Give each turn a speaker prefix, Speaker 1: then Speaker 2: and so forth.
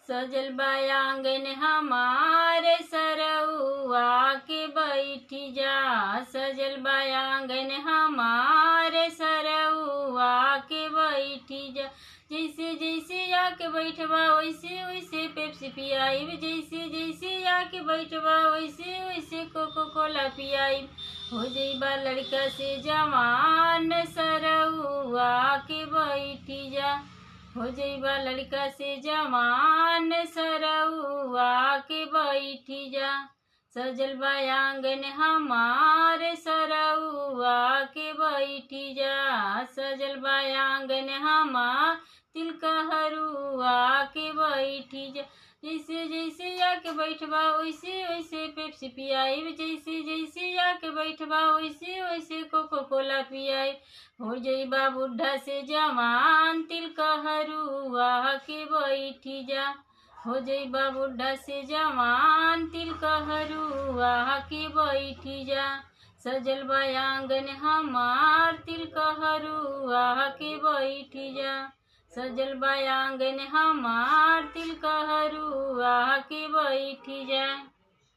Speaker 1: सजल बा आंगन हमारे सरौआ के बैठी जा। सजल बा आंगन हमारे सरौआ के बैठी जा। जैसे जैसे आके बैठबा वैसे वैसे पेप्सी पियाइब। जैसे जैसे आके बैठबा वैसे वैसे कोको कोला पियाइब। हो जइबा लड़का से जवान सरौआ के बैठी जा। हो जइबा लड़का से जवान सरौआ के बैठी जा। सजल बा आंगन हमारे सरौआ के बैठी जा। सजल बा आंगन हमार तिलकहरुआ के बैठी जा। जैसे जैसे आके बैठबा वैसे वैसे पेप्सी पियाइब। जैसे जैसे आके बैठबा वैसे वैसे कोको कोला पियाइब। हो जइबा बुढ़ा से जवान तिलकहरुआ के बैठी जा। हो जइबा बुढ़ा से जवान तिलकहरुआ के बैठी जा। सजल बा आंगन हमार तिलकहरुआ के बैठी जा। सजल बा आंगन हमार तिलकहरुआ के बैठी जा।